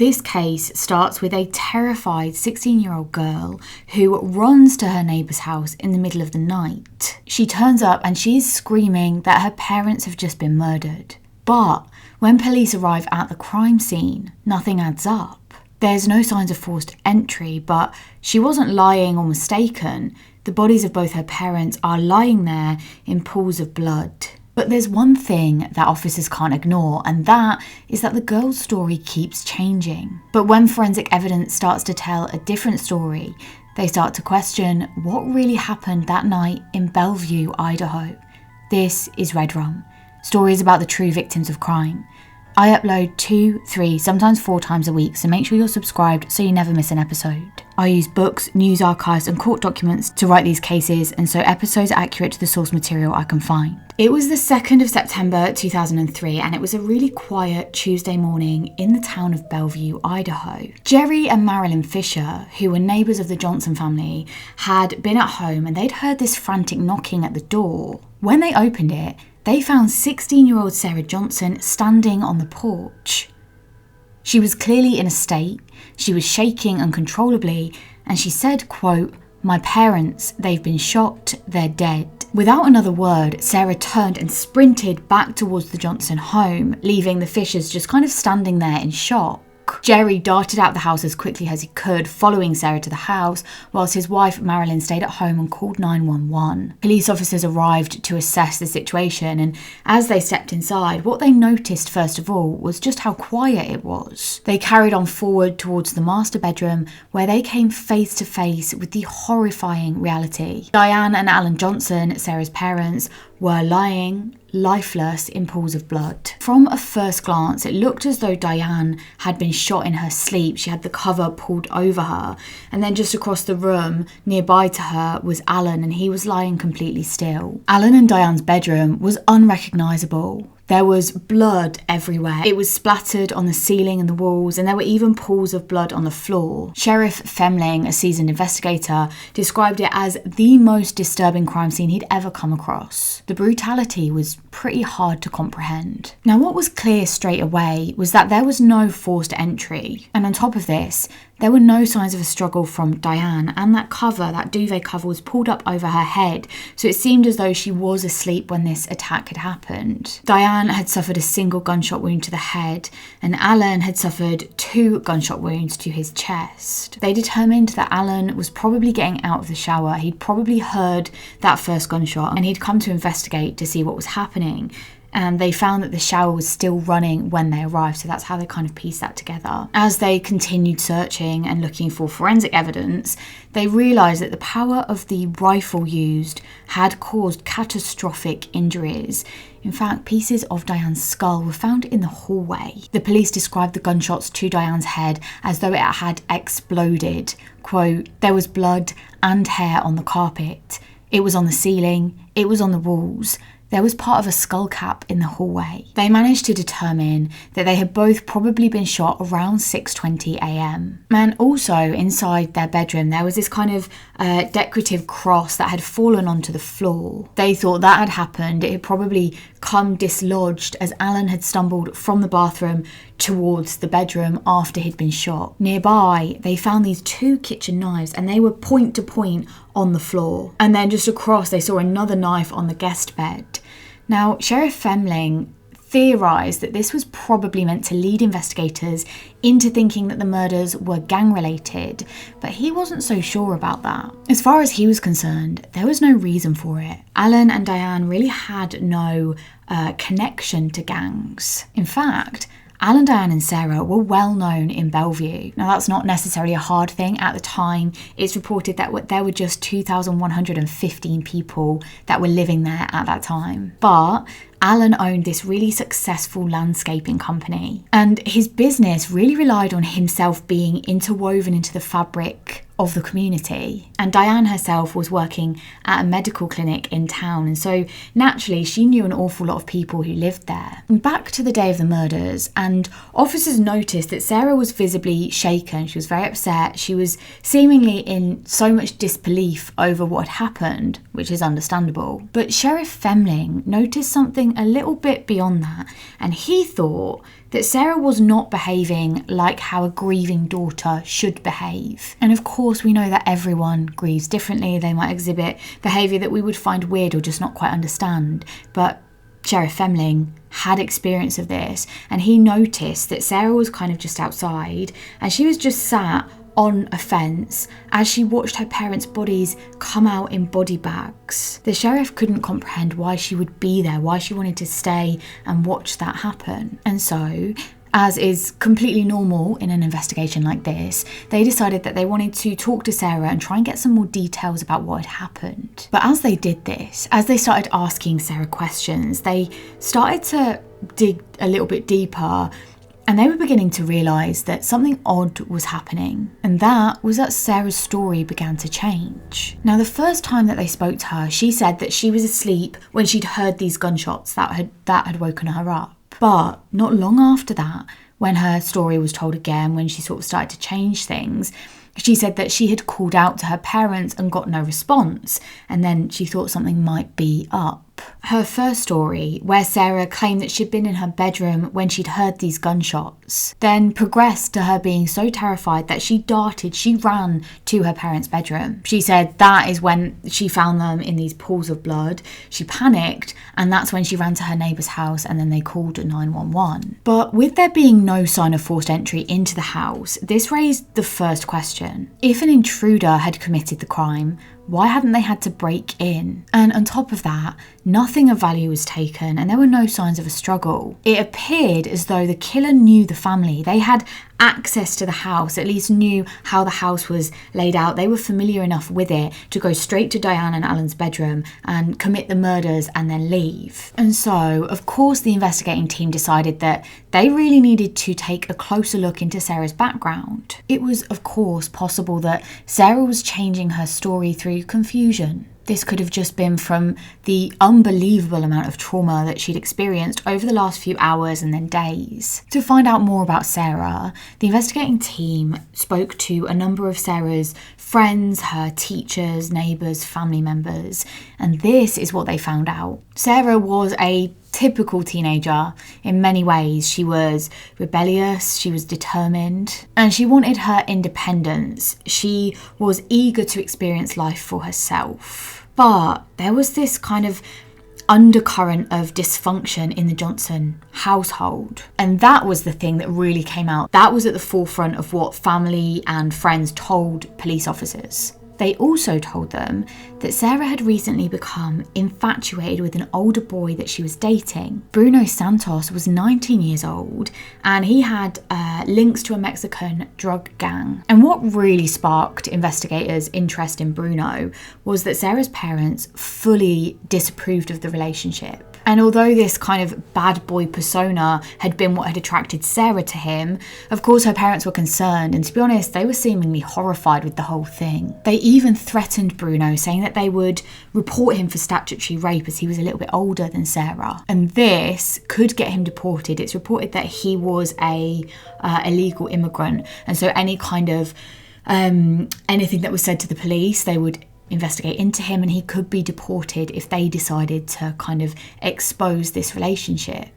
This case starts with a terrified 16-year-old girl who runs to her neighbour's house in the middle of the night. She turns up and she's screaming that her parents have just been murdered. But when police arrive at the crime scene, nothing adds up. There's no signs of forced entry, but she wasn't lying or mistaken. The bodies of both her parents are lying there in pools of blood. But there's one thing that officers can't ignore, and that is that the girl's story keeps changing. But when forensic evidence starts to tell a different story, they start to question what really happened that night in Bellevue, Idaho. This is Red Rum, stories about the true victims of crime. I upload 2, 3, sometimes 4 times a week, so make sure you're subscribed so you never miss an episode. I use books, news archives and court documents to write these cases, and so episodes are accurate to the source material I can find. It was the 2nd of September 2003, and it was a really quiet Tuesday morning in the town of Bellevue, Idaho. Jerry and Marilyn Fisher, who were neighbours of the Johnson family, had been at home and they'd heard this frantic knocking at the door. When they opened it, they found 16-year-old Sarah Johnson standing on the porch. She was clearly in a state, she was shaking uncontrollably, and she said, quote, "My parents, they've been shot, they're dead." Without another word, Sarah turned and sprinted back towards the Johnson home, leaving the Fishers just kind of standing there in shock. Jerry darted out the house as quickly as he could, following Sarah to the house, whilst his wife Marilyn stayed at home and called 911. Police officers arrived to assess the situation, and as they stepped inside, what they noticed first of all was just how quiet it was. They carried on forward towards the master bedroom, where they came face to face with the horrifying reality. Diane and Alan Johnson, Sarah's parents, were lying lifeless in pools of blood. From a first glance, it looked as though Diane had been shot in her sleep. She had the cover pulled over her, and then just across the room nearby to her was Alan, and he was lying completely still. Alan and Diane's bedroom was unrecognisable. There was blood everywhere. It was splattered on the ceiling and the walls, and there were even pools of blood on the floor. Sheriff Femling, a seasoned investigator, described it as the most disturbing crime scene he'd ever come across. The brutality was pretty hard to comprehend. Now, what was clear straight away was that there was no forced entry, and on top of this, there were no signs of a struggle from Diane, and that duvet cover was pulled up over her head, so it seemed as though she was asleep when this attack had happened. Diane had suffered a single gunshot wound to the head, and Alan had suffered 2 gunshot wounds to his chest. They determined that Alan was probably getting out of the shower. He'd probably heard that first gunshot, and he'd come to investigate to see what was happening. And they found that the shower was still running when they arrived, so that's how they kind of pieced that together. As they continued searching and looking for forensic evidence, they realised that the power of the rifle used had caused catastrophic injuries. In fact, pieces of Diane's skull were found in the hallway. The police described the gunshots to Diane's head as though it had exploded. Quote, "There was blood and hair on the carpet. It was on the ceiling. It was on the walls. There was part of a skull cap in the hallway." They managed to determine that they had both probably been shot around 6:20 a.m. And also inside their bedroom, there was this kind of decorative cross that had fallen onto the floor. They thought that had happened. It had probably come dislodged as Alan had stumbled from the bathroom towards the bedroom after he'd been shot. Nearby, they found these 2 kitchen knives, and they were point to point on the floor. And then just across, they saw another knife on the guest bed. Now, Sheriff Femling theorised that this was probably meant to lead investigators into thinking that the murders were gang-related, but he wasn't so sure about that. As far as he was concerned, there was no reason for it. Alan and Diane really had no connection to gangs. In fact, Alan, Diane and Sarah were well known in Bellevue. Now, that's not necessarily a hard thing. At the time, it's reported that there were just 2,115 people that were living there at that time. But Alan owned this really successful landscaping company, and his business really relied on himself being interwoven into the fabric of the community. And Diane herself was working at a medical clinic in town, and so naturally she knew an awful lot of people who lived there. Back to the day of the murders, and officers noticed that Sarah was visibly shaken. She was very upset. She was seemingly in so much disbelief over what had happened, which is understandable. But Sheriff Femling noticed something a little bit beyond that, and he thought that Sarah was not behaving like how a grieving daughter should behave. And of course, we know that everyone grieves differently. They might exhibit behaviour that we would find weird or just not quite understand. But Sheriff Femling had experience of this, and he noticed that Sarah was kind of just outside and she was just sat on a fence as she watched her parents' bodies come out in body bags. The sheriff couldn't comprehend why she would be there, why she wanted to stay and watch that happen. And so, as is completely normal in an investigation like this, they decided that they wanted to talk to Sarah and try and get some more details about what had happened. But as they did this, as they started asking Sarah questions, they started to dig a little bit deeper, and they were beginning to realise that something odd was happening. And that was that Sarah's story began to change. Now, the first time that they spoke to her, she said that she was asleep when she'd heard these gunshots that had woken her up. But not long after that, when her story was told again, when she sort of started to change things, she said that she had called out to her parents and got no response, and then she thought something might be up. Her first story, where Sarah claimed that she'd been in her bedroom when she'd heard these gunshots, then progressed to her being so terrified that she ran to her parents' bedroom. She said that is when she found them in these pools of blood. She panicked, and that's when she ran to her neighbour's house, and then they called 911. But with there being no sign of forced entry into the house, this raised the first question. If an intruder had committed the crime, why hadn't they had to break in? And on top of that, nothing of value was taken and there were no signs of a struggle. It appeared as though the killer knew the family. They had access to the house, at least knew how the house was laid out. They were familiar enough with it to go straight to Diane and Alan's bedroom and commit the murders and then leave. And so, of course, the investigating team decided that they really needed to take a closer look into Sarah's background. It was, of course, possible that Sarah was changing her story through confusion. This could have just been from the unbelievable amount of trauma that she'd experienced over the last few hours and then days. To find out more about Sarah, the investigating team spoke to a number of Sarah's friends, her teachers, neighbours, family members, and this is what they found out. Sarah was a typical teenager in many ways. She was rebellious, she was determined, and she wanted her independence. She was eager to experience life for herself. But there was this kind of undercurrent of dysfunction in the Johnson household. And that was the thing that really came out. That was at the forefront of what family and friends told police officers. They also told them that Sarah had recently become infatuated with an older boy that she was dating. Bruno Santos was 19 years old and he had links to a Mexican drug gang. And what really sparked investigators' interest in Bruno was that Sarah's parents fully disapproved of the relationship. And although this kind of bad boy persona had been what had attracted Sarah to him, of course her parents were concerned, and to be honest, they were seemingly horrified with the whole thing. They even threatened Bruno, saying that they would report him for statutory rape as he was a little bit older than Sarah. And this could get him deported. It's reported that he was a illegal immigrant, and so any kind of anything that was said to the police, they would investigate into him and he could be deported if they decided to kind of expose this relationship.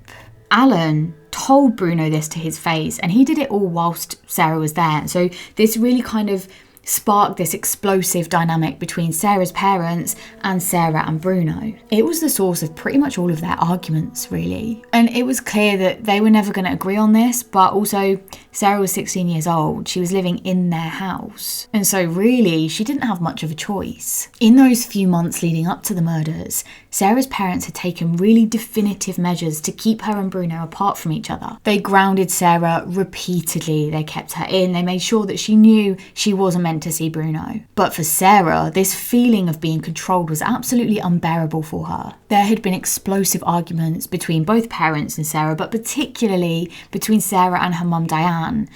Alan told Bruno this to his face and he did it all whilst Sarah was there. So this really kind of sparked this explosive dynamic between Sarah's parents and Sarah and Bruno. It was the source of pretty much all of their arguments, really. And it was clear that they were never going to agree on this, but also Sarah was 16 years old. She was living in their house. And so really, she didn't have much of a choice. In those few months leading up to the murders, Sarah's parents had taken really definitive measures to keep her and Bruno apart from each other. They grounded Sarah repeatedly. They kept her in. They made sure that she knew she wasn't meant to see Bruno. But for Sarah, this feeling of being controlled was absolutely unbearable for her. There had been explosive arguments between both parents and Sarah, but particularly between Sarah and her mum Diane.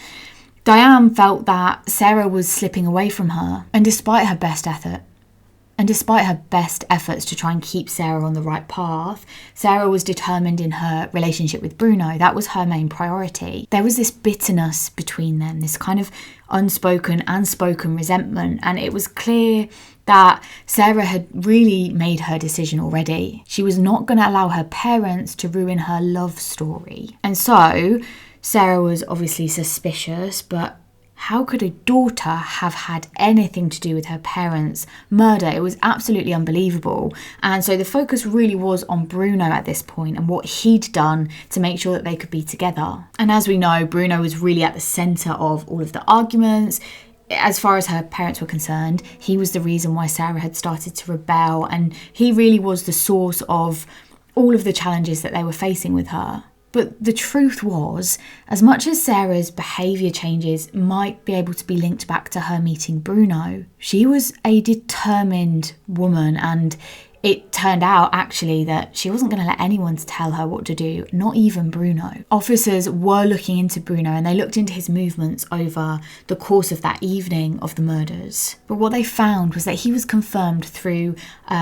Diane felt that Sarah was slipping away from her, and despite her best efforts to try and keep Sarah on the right path, Sarah was determined in her relationship with Bruno. That was her main priority. There was this bitterness between them, this kind of unspoken and spoken resentment, and it was clear that Sarah had really made her decision already. She was not going to allow her parents to ruin her love story. And so Sarah was obviously suspicious, but how could a daughter have had anything to do with her parents' murder? It was absolutely unbelievable. And so the focus really was on Bruno at this point and what he'd done to make sure that they could be together. And as we know, Bruno was really at the centre of all of the arguments. As far as her parents were concerned, he was the reason why Sarah had started to rebel, and he really was the source of all of the challenges that they were facing with her. But the truth was, as much as Sarah's behaviour changes might be able to be linked back to her meeting Bruno, she was a determined woman, and it turned out actually that she wasn't going to let anyone tell her what to do, not even Bruno. Officers were looking into Bruno, and they looked into his movements over the course of that evening of the murders. But what they found was that he was confirmed through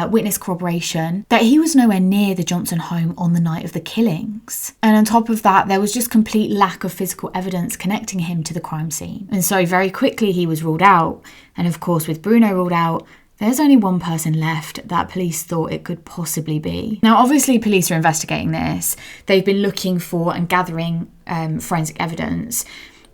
witness corroboration that he was nowhere near the Johnson home on the night of the killings. And on top of that, there was just complete lack of physical evidence connecting him to the crime scene. And so very quickly he was ruled out. And of course, with Bruno ruled out, there's only one person left that police thought it could possibly be. Now, obviously, police are investigating this. They've been looking for and gathering forensic evidence.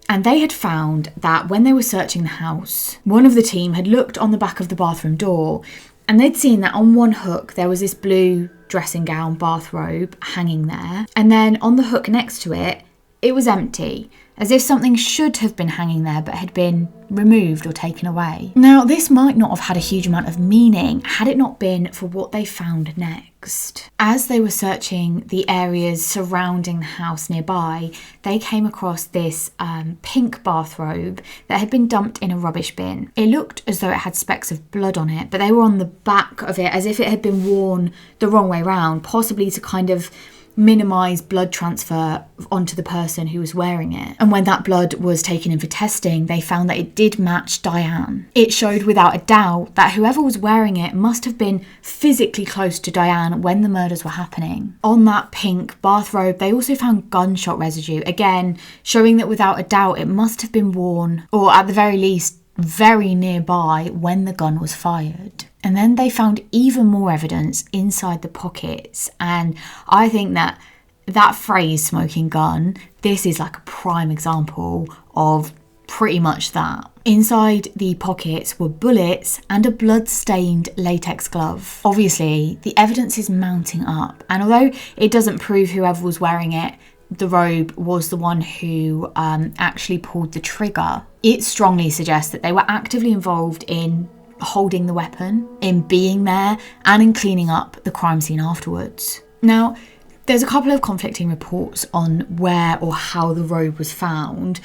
And they had found that when they were searching the house, one of the team had looked on the back of the bathroom door, and they'd seen that on one hook there was this blue dressing gown bathrobe hanging there. And then on the hook next to it, it was empty, as if something should have been hanging there but had been removed or taken away. Now, this might not have had a huge amount of meaning had it not been for what they found next. As they were searching the areas surrounding the house nearby, they came across this pink bathrobe that had been dumped in a rubbish bin. It looked as though it had specks of blood on it, but they were on the back of it as if it had been worn the wrong way round, possibly to kind of minimise blood transfer onto the person who was wearing it. And when that blood was taken in for testing, they found that it did match Diane. It showed without a doubt that whoever was wearing it must have been physically close to Diane when the murders were happening. On that pink bathrobe, they also found gunshot residue, again showing that without a doubt it must have been worn, or at the very least very nearby, when the gun was fired. And then they found even more evidence inside the pockets. And I think that phrase, smoking gun, this is like a prime example of pretty much that. Inside the pockets were bullets and a blood-stained latex glove. Obviously, the evidence is mounting up. And although it doesn't prove whoever was wearing it, the robe, was the one who actually pulled the trigger, it strongly suggests that they were actively involved in holding the weapon, in being there, and in cleaning up the crime scene afterwards. Now, there's a couple of conflicting reports on where or how the robe was found.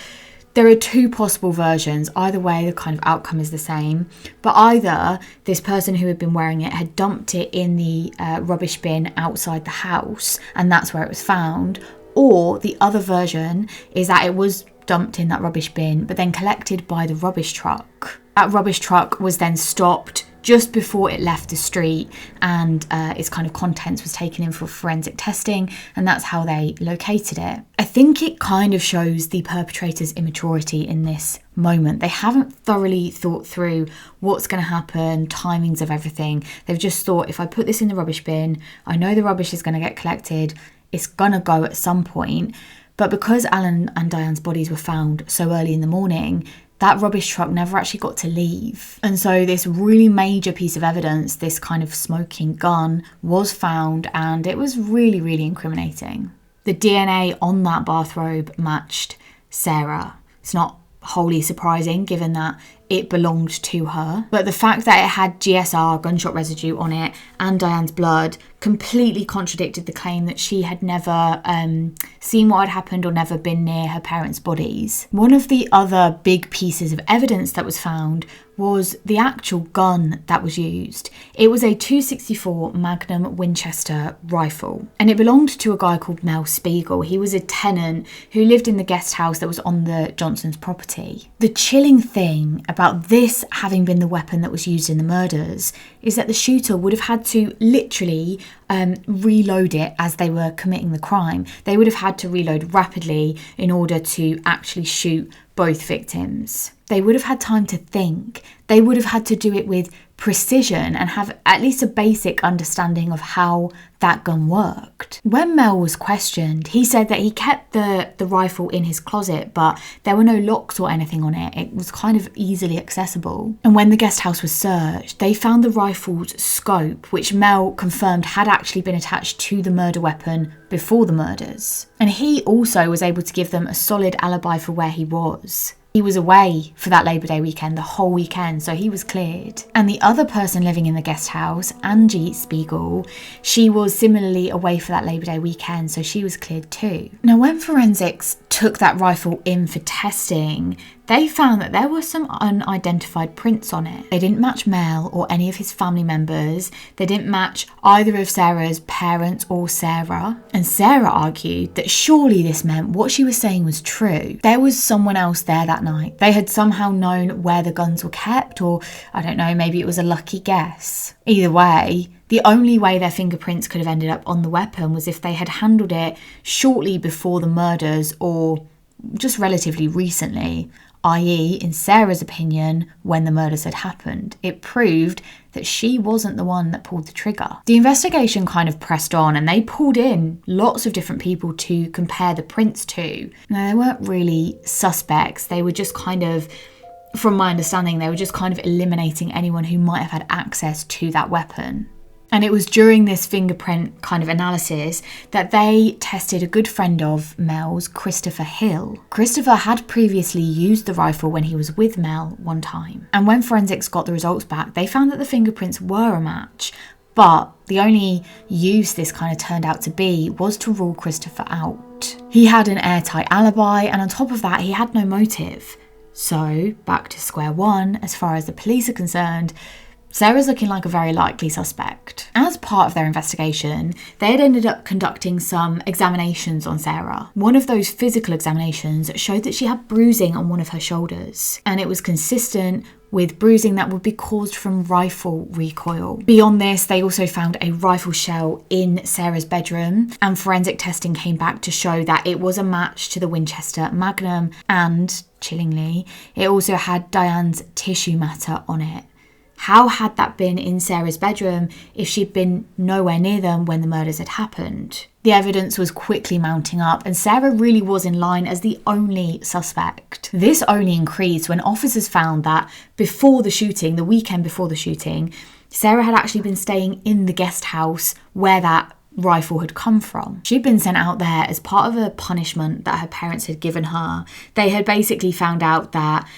There are two possible versions. Either way, the kind of outcome is the same. But either this person who had been wearing it had dumped it in the rubbish bin outside the house, and that's where it was found, or the other version is that it was dumped in that rubbish bin, but then collected by the rubbish truck. That rubbish truck was then stopped just before it left the street, and its kind of contents was taken in for forensic testing, and that's how they located it. I think it kind of shows the perpetrator's immaturity in this moment. They haven't thoroughly thought through what's going to happen, timings of everything. They've just thought, if I put this in the rubbish bin, I know the rubbish is going to get collected, it's going to go at some point. But because Alan and Diane's bodies were found so early in the morning, that rubbish truck never actually got to leave. And so this really major piece of evidence, this kind of smoking gun, was found, and it was really, really incriminating. The DNA on that bathrobe matched Sarah. It's not wholly surprising given that it belonged to her. But the fact that it had GSR, gunshot residue, on it and Diane's blood completely contradicted the claim that she had never seen what had happened or never been near her parents' bodies. One of the other big pieces of evidence that was found was the actual gun that was used. It was a .264 Magnum Winchester rifle, and it belonged to a guy called Mel Spiegel. He was a tenant who lived in the guest house that was on the Johnsons' property. The chilling thing about this having been the weapon that was used in the murders is that the shooter would have had to literally reload it as they were committing the crime. They would have had to reload rapidly in order to actually shoot both victims. They would have had time to think. They would have had to do it with precision and have at least a basic understanding of how that gun worked. When Mel was questioned, he said that he kept the rifle in his closet, but there were no locks or anything on it. It was kind of easily accessible. And when the guest house was searched, they found the rifle's scope, which Mel confirmed had actually been attached to the murder weapon before the murders. And he also was able to give them a solid alibi for where he was. He was away for that Labour Day weekend, the whole weekend, so he was cleared. And the other person living in the guest house, Angie Spiegel, she was similarly away for that Labour Day weekend, so she was cleared too. Now, when forensics took that rifle in for testing, they found that there were some unidentified prints on it. They didn't match Mel or any of his family members. They didn't match either of Sarah's parents or Sarah. And Sarah argued that surely this meant what she was saying was true. There was someone else there that night. They had somehow known where the guns were kept, or I don't know, maybe it was a lucky guess. Either way, the only way their fingerprints could have ended up on the weapon was if they had handled it shortly before the murders or just relatively recently, i.e., in Sarah's opinion, when the murders had happened. It proved that she wasn't the one that pulled the trigger. The investigation kind of pressed on, and they pulled in lots of different people to compare the prints to. Now, they weren't really suspects. They were just kind of, from my understanding, they were just kind of eliminating anyone who might have had access to that weapon. And it was during this fingerprint kind of analysis that they tested a good friend of Mel's, Christopher Hill. Christopher had previously used the rifle when he was with Mel one time. And when forensics got the results back, they found that the fingerprints were a match. But the only use this kind of turned out to be was to rule Christopher out. He had an airtight alibi, and on top of that, he had no motive. So, back to square one, as far as the police are concerned, Sarah's looking like a very likely suspect. As part of their investigation, they had ended up conducting some examinations on Sarah. One of those physical examinations showed that she had bruising on one of her shoulders, and it was consistent with bruising that would be caused from rifle recoil. Beyond this, they also found a rifle shell in Sarah's bedroom, and forensic testing came back to show that it was a match to the Winchester Magnum, and, chillingly, it also had Diane's tissue matter on it. How had that been in Sarah's bedroom if she'd been nowhere near them when the murders had happened? The evidence was quickly mounting up, and Sarah really was in line as the only suspect. This only increased when officers found that before the shooting, the weekend before the shooting, Sarah had actually been staying in the guest house where that rifle had come from. She'd been sent out there as part of a punishment that her parents had given her. They had basically found out that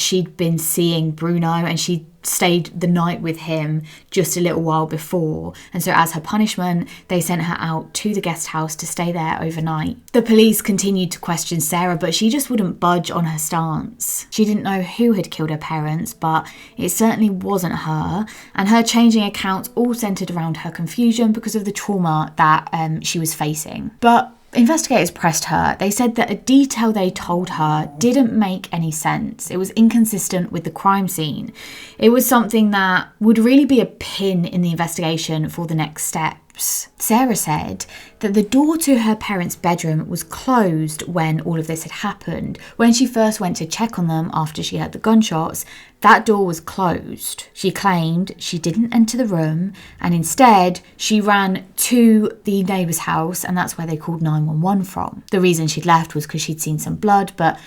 she'd been seeing Bruno, and she'd stayed the night with him just a little while before, and so as her punishment they sent her out to the guest house to stay there overnight. The police continued to question Sarah, but she just wouldn't budge on her stance. She didn't know who had killed her parents, but it certainly wasn't her, and her changing accounts all centered around her confusion because of the trauma that she was facing. But investigators pressed her. They said that a detail they told her didn't make any sense. It was inconsistent with the crime scene. It was something that would really be a pin in the investigation for the next steps. Sarah said that the door to her parents' bedroom was closed when all of this had happened. When she first went to check on them after she heard the gunshots, that door was closed. She claimed she didn't enter the room, and instead she ran to the neighbour's house, and that's where they called 911 from. The reason she'd left was because she'd seen some blood, but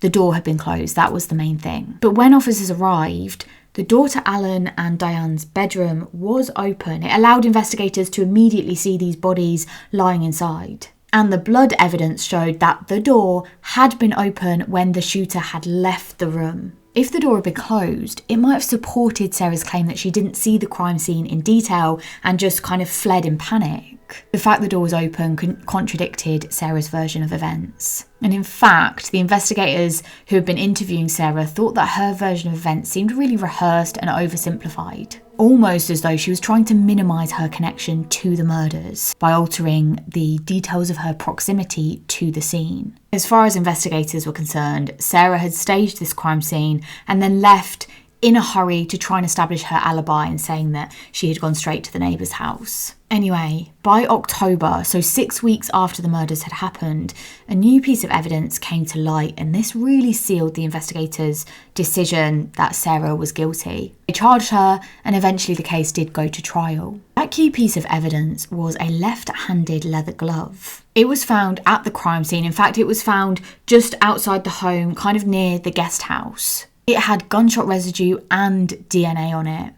the door had been closed. That was the main thing. But when officers arrived, the door to Alan and Diane's bedroom was open. It allowed investigators to immediately see these bodies lying inside. And the blood evidence showed that the door had been open when the shooter had left the room. If the door had been closed, it might have supported Sarah's claim that she didn't see the crime scene in detail and just kind of fled in panic. The fact the door was open contradicted Sarah's version of events. And in fact, the investigators who had been interviewing Sarah thought that her version of events seemed really rehearsed and oversimplified, almost as though she was trying to minimise her connection to the murders by altering the details of her proximity to the scene. As far as investigators were concerned, Sarah had staged this crime scene and then left in a hurry to try and establish her alibi and saying that she had gone straight to the neighbour's house. Anyway, by October, so 6 weeks after the murders had happened, a new piece of evidence came to light, and this really sealed the investigators' decision that Sarah was guilty. They charged her, and eventually the case did go to trial. That key piece of evidence was a left-handed leather glove. It was found at the crime scene. In fact, it was found just outside the home, kind of near the guest house. It had gunshot residue and DNA on it.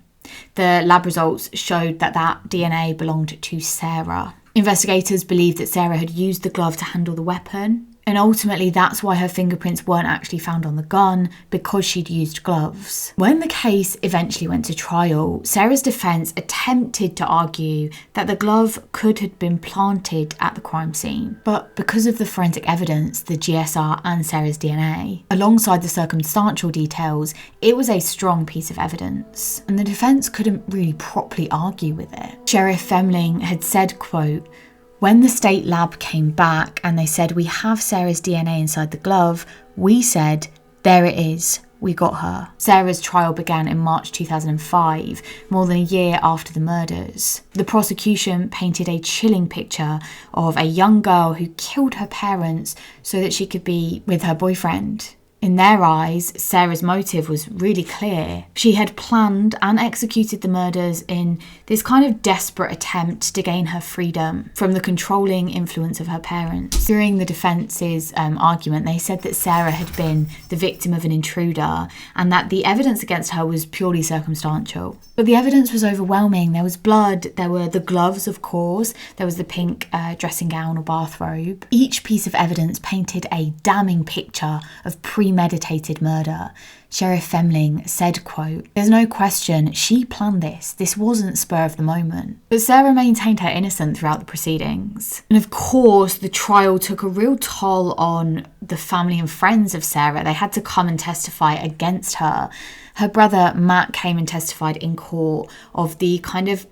The lab results showed that DNA belonged to Sarah. Investigators believed that Sarah had used the glove to handle the weapon, and ultimately that's why her fingerprints weren't actually found on the gun, because she'd used gloves. When the case eventually went to trial, Sarah's defence attempted to argue that the glove could have been planted at the crime scene, but because of the forensic evidence, the GSR and Sarah's DNA, alongside the circumstantial details, it was a strong piece of evidence, and the defence couldn't really properly argue with it. Sheriff Femling had said, quote, "When the state lab came back and they said, we have Sarah's DNA inside the glove, we said, there it is, we got her." Sarah's trial began in March 2005, more than a year after the murders. The prosecution painted a chilling picture of a young girl who killed her parents so that she could be with her boyfriend. In their eyes, Sarah's motive was really clear. She had planned and executed the murders in this kind of desperate attempt to gain her freedom from the controlling influence of her parents. During the defence's argument, they said that Sarah had been the victim of an intruder and that the evidence against her was purely circumstantial. But the evidence was overwhelming. There was blood, there were the gloves, of course, there was the pink dressing gown or bathrobe. Each piece of evidence painted a damning picture of premeditated murder. Sheriff Femling said, quote, "There's no question she planned this. This wasn't spur of the moment." But Sarah maintained her innocence throughout the proceedings. And of course, the trial took a real toll on the family and friends of Sarah. They had to come and testify against her. Her brother Matt came and testified in court of the kind of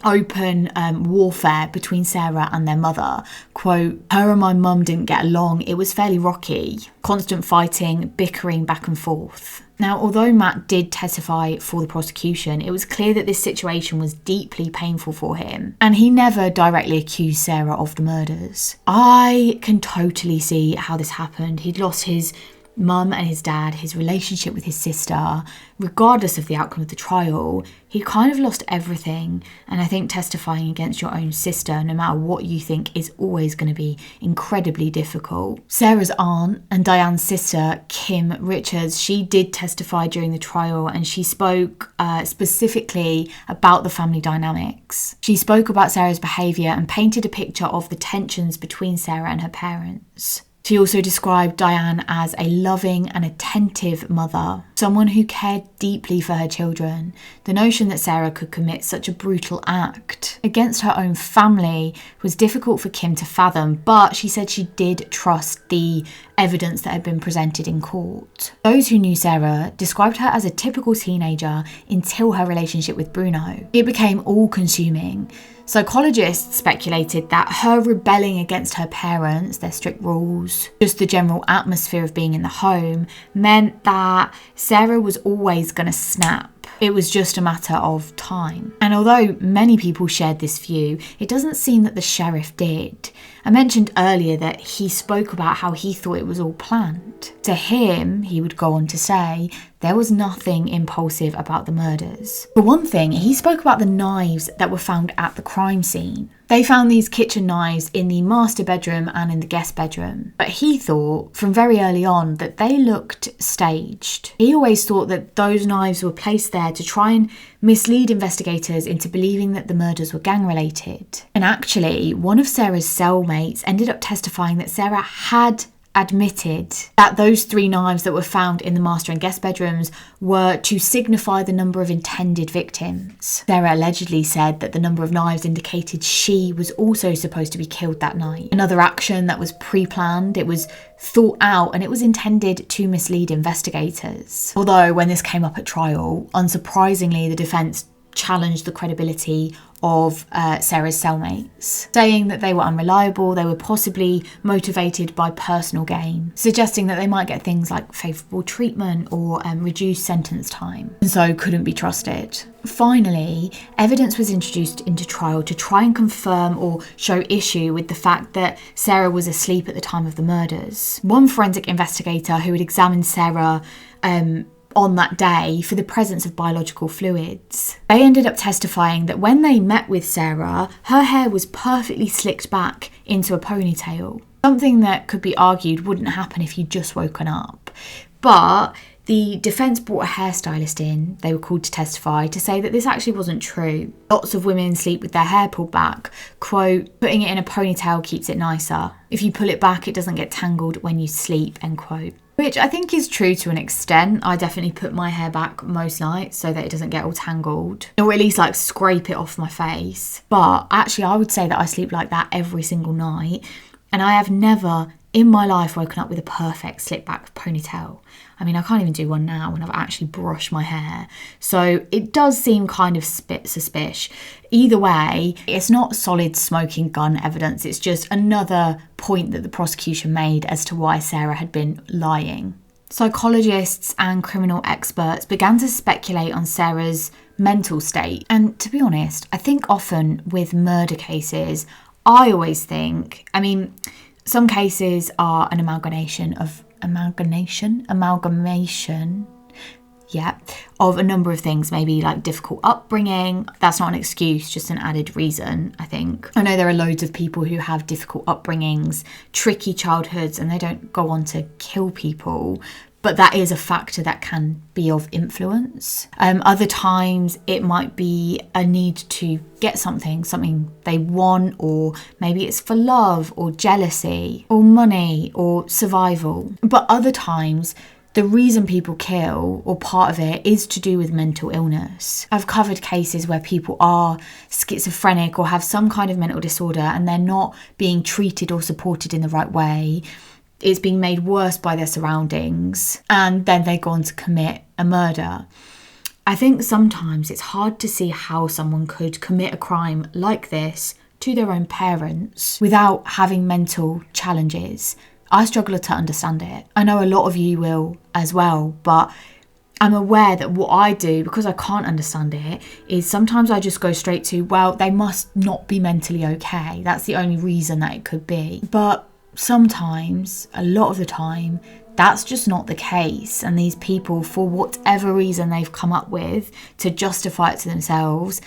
open warfare between Sarah and their mother. Quote, "Her and my mum didn't get along. It was fairly rocky. Constant fighting, bickering back and forth." Now, although Matt did testify for the prosecution, it was clear that this situation was deeply painful for him, and he never directly accused Sarah of the murders. I can totally see how this happened. He'd lost his mum and his dad, his relationship with his sister. Regardless of the outcome of the trial, he kind of lost everything, and I think testifying against your own sister, no matter what you think, is always going to be incredibly difficult. Sarah's aunt and Diane's sister, Kim Richards, she did testify during the trial, and she spoke specifically about the family dynamics. She spoke about Sarah's behaviour and painted a picture of the tensions between Sarah and her parents. She also described Diane as a loving and attentive mother, someone who cared deeply for her children. The notion that Sarah could commit such a brutal act against her own family was difficult for Kim to fathom, but she said she did trust the evidence that had been presented in court. Those who knew Sarah described her as a typical teenager until her relationship with Bruno. It became all-consuming. Psychologists speculated that her rebelling against her parents, their strict rules, just the general atmosphere of being in the home, meant that Sarah was always going to snap. It was just a matter of time. And although many people shared this view, it doesn't seem that the sheriff did. I mentioned earlier that he spoke about how he thought it was all planned. To him, he would go on to say, there was nothing impulsive about the murders. For one thing, he spoke about the knives that were found at the crime scene. They found these kitchen knives in the master bedroom and in the guest bedroom. But he thought from very early on that they looked staged. He always thought that those knives were placed there to try and mislead investigators into believing that the murders were gang-related. And actually, one of Sarah's cellmates ended up testifying that Sarah had admitted that those 3 knives that were found in the master and guest bedrooms were to signify the number of intended victims. Sarah allegedly said that the number of knives indicated she was also supposed to be killed that night. Another action that was pre-planned, it was thought out, and it was intended to mislead investigators. Although when this came up at trial, unsurprisingly, the defence challenged the credibility of Sarah's cellmates, saying that they were unreliable, they were possibly motivated by personal gain, suggesting that they might get things like favourable treatment or reduced sentence time, and so couldn't be trusted. Finally, evidence was introduced into trial to try and confirm or show issue with the fact that Sarah was asleep at the time of the murders. One forensic investigator who had examined Sarah on that day for the presence of biological fluids. They ended up testifying that when they met with Sarah, her hair was perfectly slicked back into a ponytail. Something that could be argued wouldn't happen if you'd just woken up. But the defence brought a hairstylist in, they were called to testify, to say that this actually wasn't true. Lots of women sleep with their hair pulled back. Quote, putting it in a ponytail keeps it nicer. If you pull it back, it doesn't get tangled when you sleep, end quote. Which I think is true to an extent. I definitely put my hair back most nights so that it doesn't get all tangled, or at least like scrape it off my face. But actually I would say that I sleep like that every single night, and I have never in my life woken up with a perfect slick back ponytail. I mean, I can't even do one now when I've actually brushed my hair. So it does seem kind of suspicious. Either way, it's not solid smoking gun evidence. It's just another point that the prosecution made as to why Sarah had been lying. Psychologists and criminal experts began to speculate on Sarah's mental state. And to be honest, I think often with murder cases, I always think, some cases are an amalgamation of a number of things, maybe like difficult upbringing. That's not an excuse, just an added reason, I think. I know there are loads of people who have difficult upbringings, tricky childhoods, and they don't go on to kill people, but that is a factor that can be of influence. Other times it might be a need to get something they want, or maybe it's for love or jealousy or money or survival. But other times the reason people kill, or part of it, is to do with mental illness. I've covered cases where people are schizophrenic or have some kind of mental disorder and they're not being treated or supported in the right way. It's being made worse by their surroundings, and then they go on to commit a murder. I think sometimes it's hard to see how someone could commit a crime like this to their own parents without having mental challenges. I struggle to understand it. I know a lot of you will as well, but I'm aware that what I do, because I can't understand it, is sometimes I just go straight to, well, they must not be mentally okay. That's the only reason that it could be. But sometimes, a lot of the time, that's just not the case. And these people, for whatever reason they've come up with to justify it to themselves,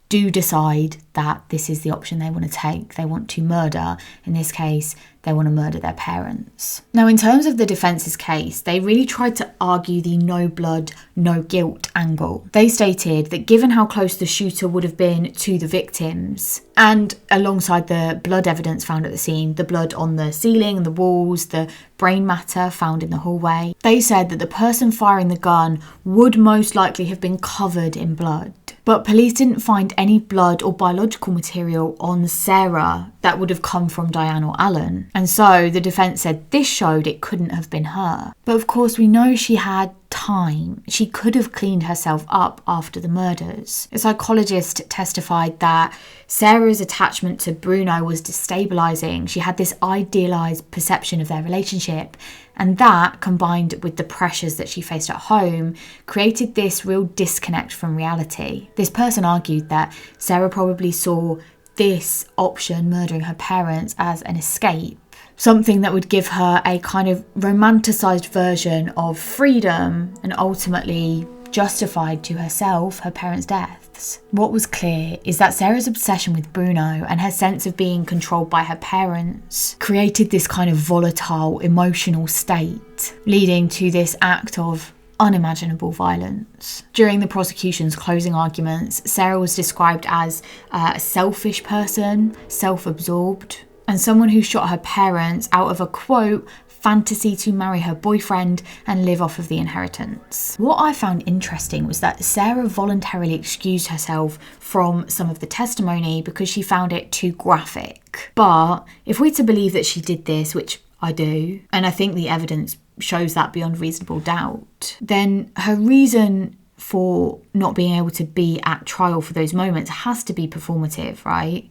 do decide that this is the option they want to take. They want to murder. In this case, they want to murder their parents. Now, in terms of the defence's case, they really tried to argue the no blood, no guilt angle. They stated that given how close the shooter would have been to the victims, and alongside the blood evidence found at the scene, the blood on the ceiling and the walls, the brain matter found in the hallway, they said that the person firing the gun would most likely have been covered in blood. But police didn't find any blood or biological material on Sarah that would have come from Diane or Alan. And so the defence said this showed it couldn't have been her. But of course we know she had time. She could have cleaned herself up after the murders. A psychologist testified that Sarah's attachment to Bruno was destabilising. She had this idealised perception of their relationship, and that, combined with the pressures that she faced at home, created this real disconnect from reality. This person argued that Sarah probably saw this option, murdering her parents, as an escape. Something that would give her a kind of romanticised version of freedom and ultimately justified to herself her parents' deaths. What was clear is that Sarah's obsession with Bruno and her sense of being controlled by her parents created this kind of volatile emotional state, leading to this act of unimaginable violence. During the prosecution's closing arguments, Sarah was described as a selfish person, self-absorbed, and someone who shot her parents out of a, quote, fantasy to marry her boyfriend and live off of the inheritance. What I found interesting was that Sarah voluntarily excused herself from some of the testimony because she found it too graphic. But if we're to believe that she did this, which I do, and I think the evidence shows that beyond reasonable doubt, then her reason for not being able to be at trial for those moments has to be performative, right?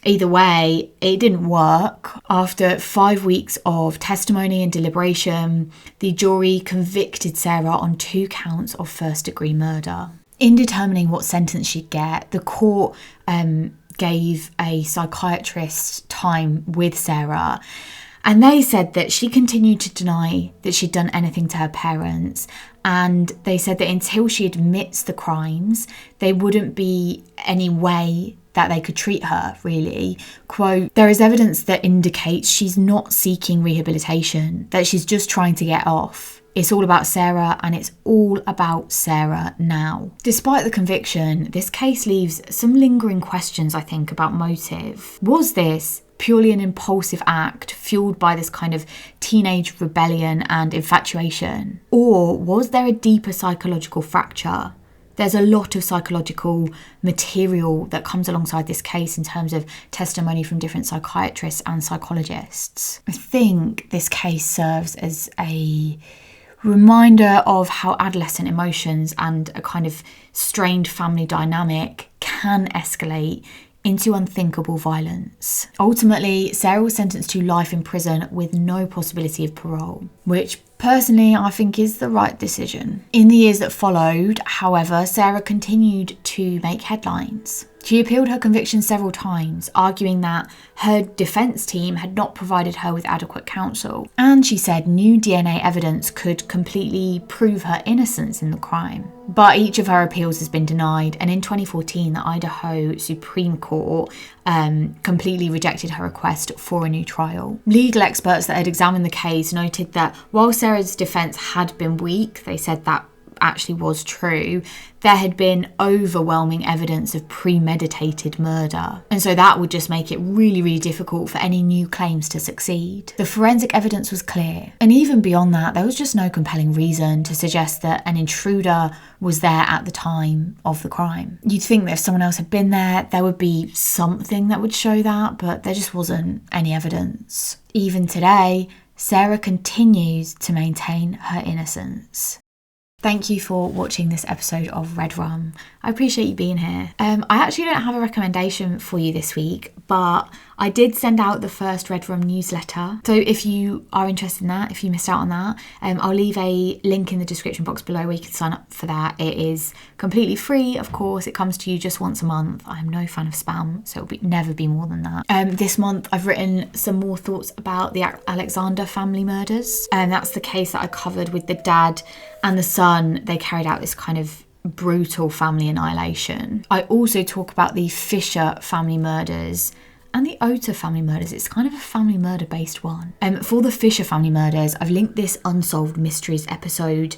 Either way, it didn't work. After 5 weeks of testimony and deliberation, the jury convicted Sarah on 2 counts of first-degree murder. In determining what sentence she'd get, the court gave a psychiatrist time with Sarah, and they said that she continued to deny that she'd done anything to her parents, and they said that until she admits the crimes, there wouldn't be any way that they could treat her, really. Quote, there is evidence that indicates she's not seeking rehabilitation, that she's just trying to get off. It's all about Sarah, and it's all about Sarah now. Despite the conviction, this case leaves some lingering questions, I think, about motive. Was this purely an impulsive act fueled by this kind of teenage rebellion and infatuation? Or was there a deeper psychological fracture? There's a lot of psychological material that comes alongside this case in terms of testimony from different psychiatrists and psychologists. I think this case serves as a reminder of how adolescent emotions and a kind of strained family dynamic can escalate into unthinkable violence. Ultimately, Sarah was sentenced to life in prison with no possibility of parole, which personally I think is the right decision. In the years that followed, however, Sarah continued to make headlines. She appealed her conviction several times, arguing that her defence team had not provided her with adequate counsel, and she said new DNA evidence could completely prove her innocence in the crime. But each of her appeals has been denied, and in 2014 the Idaho Supreme Court completely rejected her request for a new trial. Legal experts that had examined the case noted that while Sarah's defence had been weak, they said that actually was true, there had been overwhelming evidence of premeditated murder. And so that would just make it really, really difficult for any new claims to succeed. The forensic evidence was clear. And even beyond that, there was just no compelling reason to suggest that an intruder was there at the time of the crime. You'd think that if someone else had been there, there would be something that would show that, but there just wasn't any evidence. Even today, Sarah continues to maintain her innocence. Thank you for watching this episode of Red Rum. I appreciate you being here. I actually don't have a recommendation for you this week, but I did send out the first Red Rum newsletter. So if you are interested in that, if you missed out on that, I'll leave a link in the description box below where you can sign up for that. It is completely free, of course. It comes to you just once a month. I'm no fan of spam, so it'll never be more than that. This month, I've written some more thoughts about the Alexander family murders. That's the case that I covered with the dad and the son. They carried out this kind of brutal family annihilation. I also talk about the Fisher family murders and the Otter family murders. It's kind of a family murder based one. For the Fisher family murders, I've linked this Unsolved Mysteries episode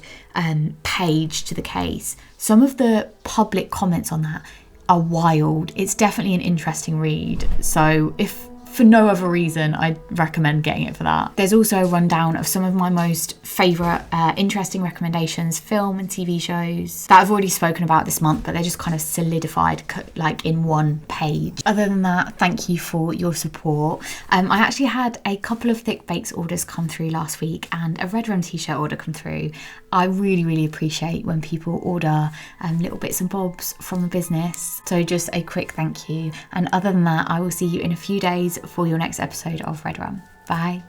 page to the case. Some of the public comments on that are wild. It's definitely an interesting read. So if for no other reason, I'd recommend getting it for that. There's also a rundown of some of my most favourite interesting recommendations, film and TV shows that I've already spoken about this month, but they're just kind of solidified like in one page. Other than that, thank you for your support. I actually had a couple of Thick Bakes orders come through last week and a Red Rum t-shirt order come through. I really, really appreciate when people order little bits and bobs from the business. So just a quick thank you. And other than that, I will see you in a few days for your next episode of Red Rum. Bye.